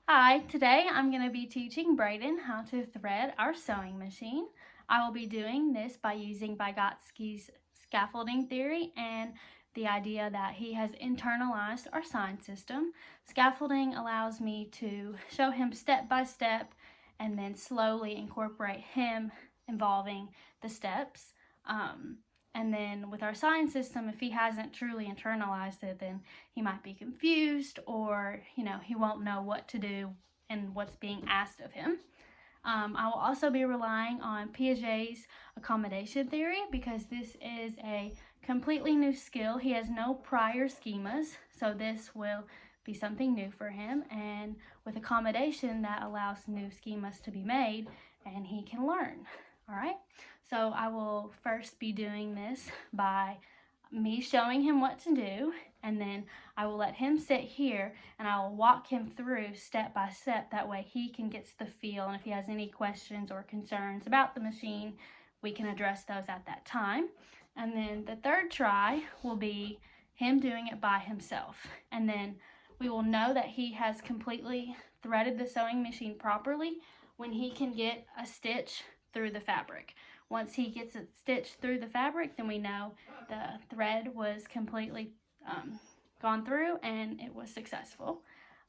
Hi, today I'm going to be teaching Brayden how to thread our sewing machine. I will be doing this by using Vygotsky's scaffolding theory and the idea that he has internalized our sign system. Scaffolding allows me to show him step by step and then slowly incorporate him involving the steps. And then with our sign system, if he hasn't truly internalized it, then he might be confused or, he won't know what to do and what's being asked of him. I will also be relying on Piaget's accommodation theory because this is a completely new skill. He has no prior schemas, so this will be something new for him. And with accommodation, that allows new schemas to be made and he can learn. All right, so I will first be doing this by me showing him what to do, and then I will let him sit here and I will walk him through step by step. That way he can get the feel, and if he has any questions or concerns about the machine, we can address those at that time. And then the third try will be him doing it by himself, and then we will know that he has completely threaded the sewing machine properly when he can get a stitch through the fabric. Once he gets it stitched through the fabric, then we know the thread was completely gone through and it was successful.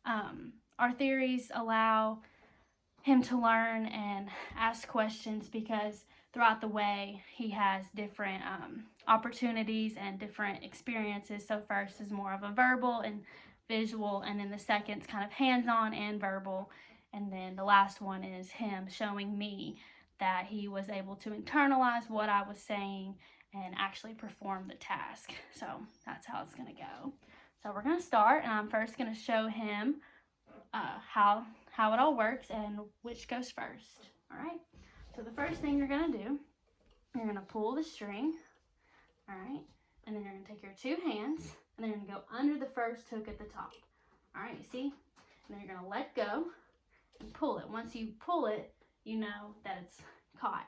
Our theories allow him to learn and ask questions because throughout the way he has different opportunities and different experiences. So first is more of a verbal and visual, and then the second's kind of hands-on and verbal, and then the last one is him showing me that he was able to internalize what I was saying and actually perform the task. So that's how it's going to go. So we're going to start, and I'm first going to show him how it all works and which goes first. All right. So the first thing you're going to do, you're going to pull the string. All right. And then you're going to take your two hands, and then you're going to go under the first hook at the top. All right. You see? And then you're going to let go and pull it. Once you pull it, you know that it's caught.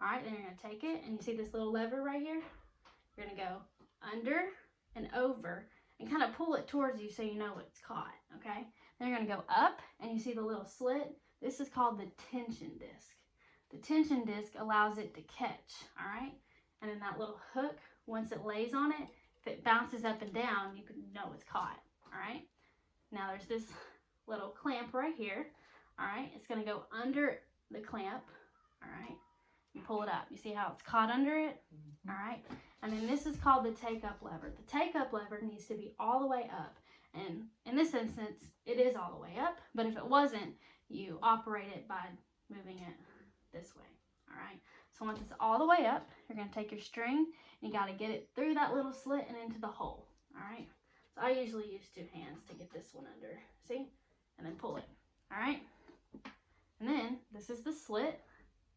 All right, then you're going to take it, and you see this little lever right here? You're going to go under and over and kind of pull it towards you so you know it's caught, okay? Then you're going to go up, and you see the little slit? This is called the tension disc. The tension disc allows it to catch, all right? And then that little hook, once it lays on it, if it bounces up and down, you can know it's caught, all right? Now there's this little clamp right here, all right? It's going to go under the clamp, all right, and pull it up. You see how it's caught under it? All right, and then this is called the take-up lever. The take-up lever needs to be all the way up, and in this instance, it is all the way up, but if it wasn't, you operate it by moving it this way, all right? So once it's all the way up, you're going to take your string, and you got to get it through that little slit and into the hole, all right? So I usually use two hands to get this one under, see? And then pull it, all right? And then this is the slit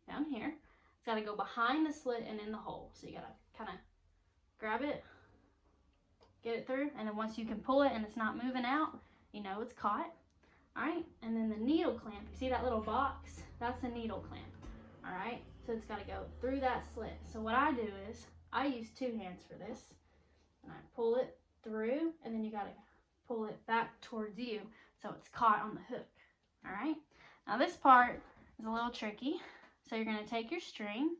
down here. It's got to go behind the slit and in the hole. So you got to kind of grab it, get it through, and then once you can pull it and it's not moving out, you know it's caught. All right, and then the needle clamp, you see that little box? That's a needle clamp. All right, so it's got to go through that slit. So what I do is I use two hands for this, and I pull it through, and then you got to pull it back towards you so it's caught on the hook. All right. Now this part is a little tricky, so you're going to take your string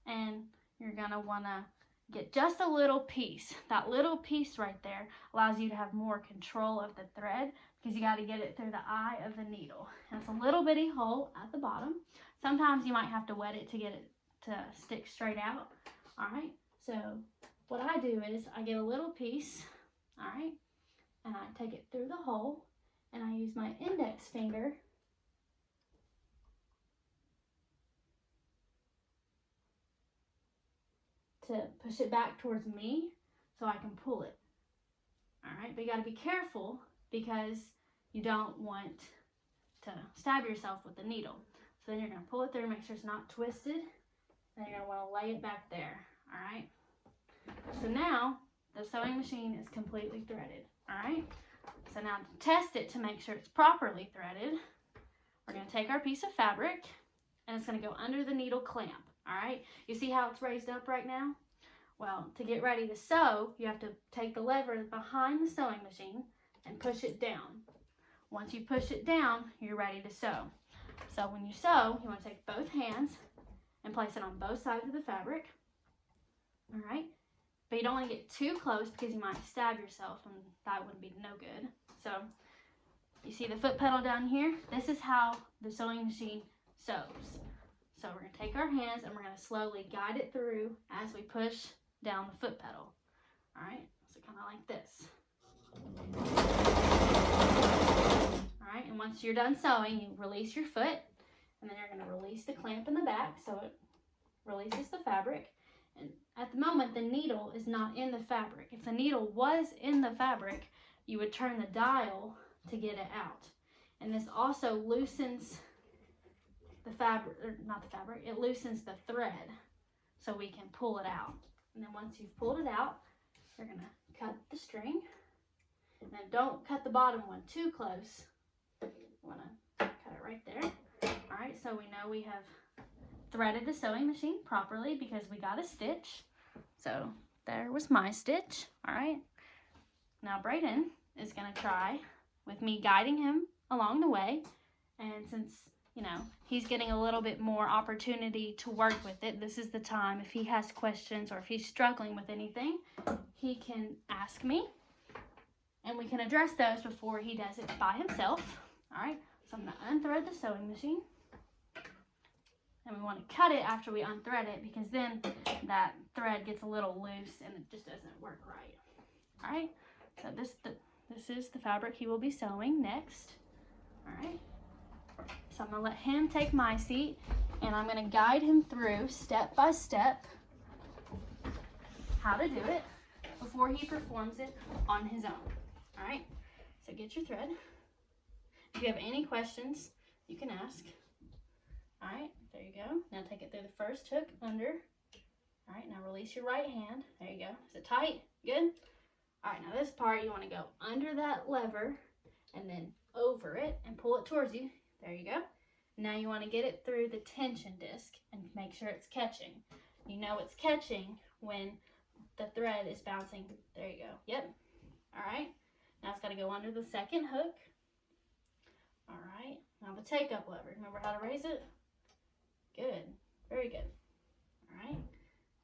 and you're going to want to get just a little piece. That little piece right there allows you to have more control of the thread because you got to get it through the eye of the needle. And it's a little bitty hole at the bottom. Sometimes you might have to wet it to get it to stick straight out. All right, so what I do is I get a little piece, all right, and I take it through the hole, and I use my index finger to push it back towards me so I can pull it. All right, but you got to be careful because you don't want to stab yourself with the needle. So then you're going to pull it through, make sure it's not twisted, and you're going to want to lay it back there. All right, so now the sewing machine is completely threaded. All right, so now to test it to make sure it's properly threaded, we're going to take our piece of fabric and it's going to go under the needle clamp. All right, you see how it's raised up right now? Well, to get ready to sew, you have to take the lever behind the sewing machine and push it down. Once you push it down, you're ready to sew. So when you sew, you want to take both hands and place it on both sides of the fabric. All right? But you don't want to get too close because you might stab yourself, and that would be no good. So you see the foot pedal down here? This is how the sewing machine sews. So we're going to take our hands and we're going to slowly guide it through as we push down the foot pedal. All right? So kind of like this. All right, and once you're done sewing, you release your foot, and then you're going to release the clamp in the back so it releases the fabric. And at the moment, the needle is not in the fabric. If the needle was in the fabric, you would turn the dial to get it out. And this also loosens the fabric, or not the fabric, it loosens the thread so we can pull it out. And then once you've pulled it out, you're going to cut the string. And then don't cut the bottom one too close. You want to cut it right there. All right, so we know we have threaded the sewing machine properly because we got a stitch. So there was my stitch. All right, now Braden is going to try with me guiding him along the way. And since, you know, he's getting a little bit more opportunity to work with it, this is the time. If he has questions or if he's struggling with anything, he can ask me and we can address those before he does it by himself. All right, so I'm going to unthread the sewing machine. And we want to cut it after we unthread it because then that thread gets a little loose and it just doesn't work right. All right, so this is the fabric he will be sewing next. All right, so I'm going to let him take my seat and I'm going to guide him through step by step how to do it before he performs it on his own. All right, so get your thread. If you have any questions, you can ask. All right, there you go. Now take it through the first hook under. All right, now release your right hand. There you go. Is it tight? Good? All right, now this part, you want to go under that lever and then over it and pull it towards you. There you go. Now you want to get it through the tension disc and make sure it's catching. You know it's catching when the thread is bouncing. There you go. Yep. All right. Now it's got to go under the second hook. All right. Now the take-up lever. Remember how to raise it? Good. Very good. All right.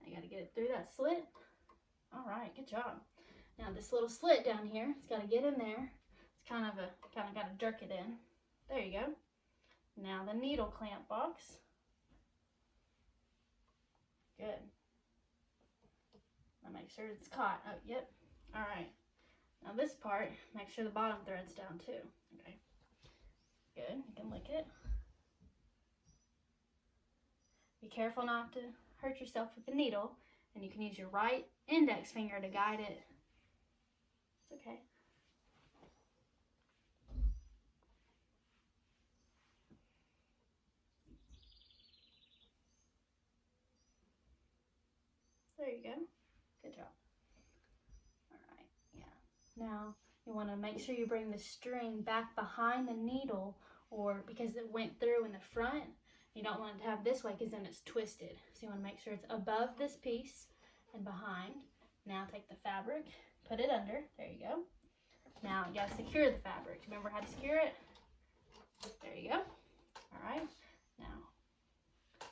Now you got to get it through that slit. All right. Good job. Now this little slit down here, it's got to get in there. It's kind of got to jerk it in. There you go. Now the needle clamp box. Good. Now make sure it's caught. Oh, yep. All right. Now this part, make sure the bottom thread's down too. Okay. Good. You can lick it. Be careful not to hurt yourself with the needle, and you can use your right index finger to guide it. It's okay. There you go. Good job. All right, yeah. Now you want to make sure you bring the string back behind the needle, or because it went through in the front, you don't want it to have this way because then it's twisted. So you want to make sure it's above this piece and behind. Now take the fabric, put it under. There you go. Now you got to secure the fabric. Remember how to secure it? There you go. All right. Now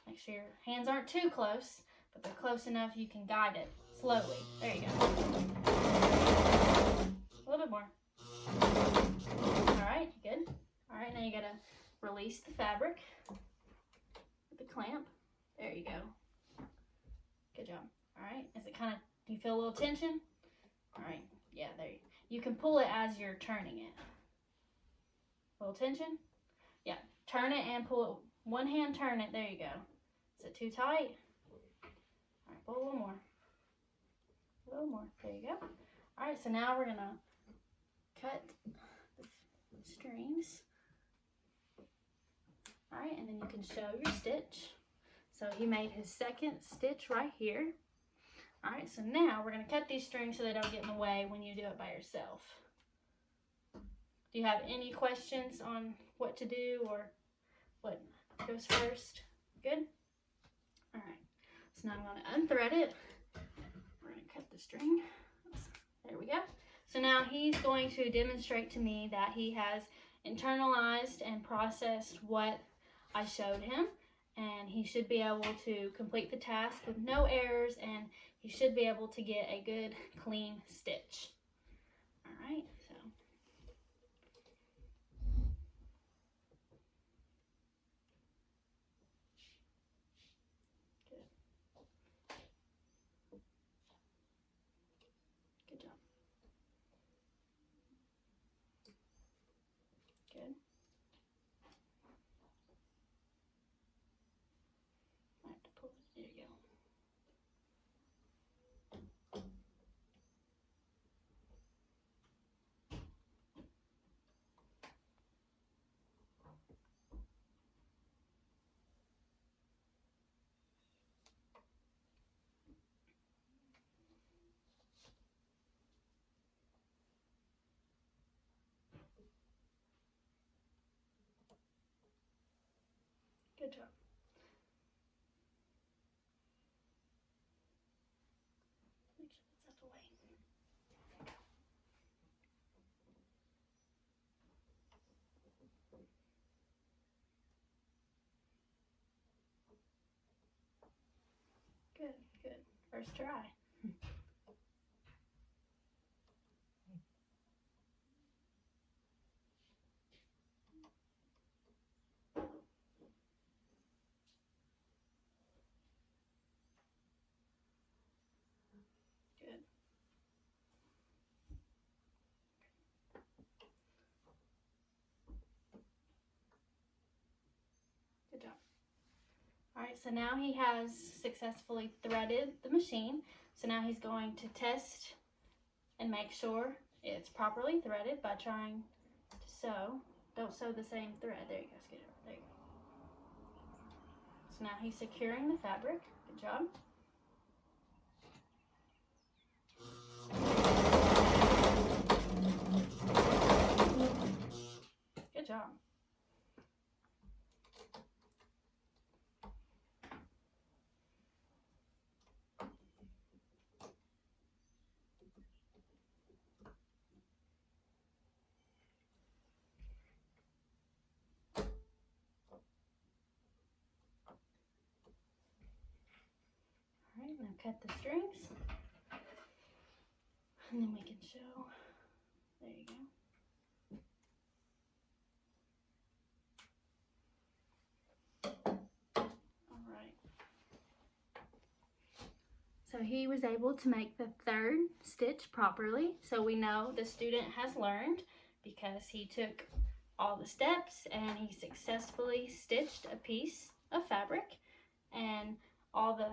make sure your hands aren't too close, but they're close enough you can guide it slowly. There you go. A little bit more. All right, good. All right, now you got to release the fabric with the clamp. There you go. Good job. All right, is it kind of, do you feel a little tension? All right, yeah, there you can pull it as you're turning it. A little tension? Yeah, turn it and pull it. One hand, turn it. There you go. Is it too tight? All right, pull a little more. A little more. There you go. All right, so now we're going to cut the strings. All right, and then you can show your stitch. So he made his second stitch right here. All right, so now we're going to cut these strings so they don't get in the way when you do it by yourself. Do you have any questions on what to do or what goes first? Good? All right, so now I'm going to unthread it. We're going to cut the string. There we go. So now he's going to demonstrate to me that he has internalized and processed what I showed him, and he should be able to complete the task with no errors, and he should be able to get a good clean stitch. All right, so good. Good job. Good. I have to pull it. There you go. Good job. Make sure that's out the way. Good, good. First try. Good. Good job. All right, so now he has successfully threaded the machine. So now he's going to test and make sure it's properly threaded by trying to sew. Don't sew the same thread. There you go. Get it. There you go. So now he's securing the fabric. Good job. Good job. All right, now cut the strings, and then we can show. There you go. So he was able to make the third stitch properly. So we know the student has learned because he took all the steps and he successfully stitched a piece of fabric, and all the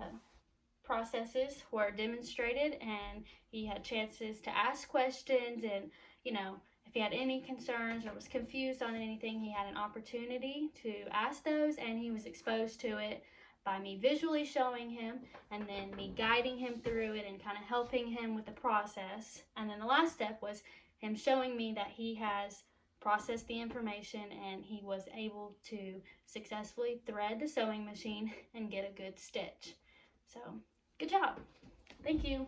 processes were demonstrated, and he had chances to ask questions, and if he had any concerns or was confused on anything, he had an opportunity to ask those, and he was exposed to it by me visually showing him and then me guiding him through it and kind of helping him with the process. And then the last step was him showing me that he has processed the information and he was able to successfully thread the sewing machine and get a good stitch. So, good job. Thank you.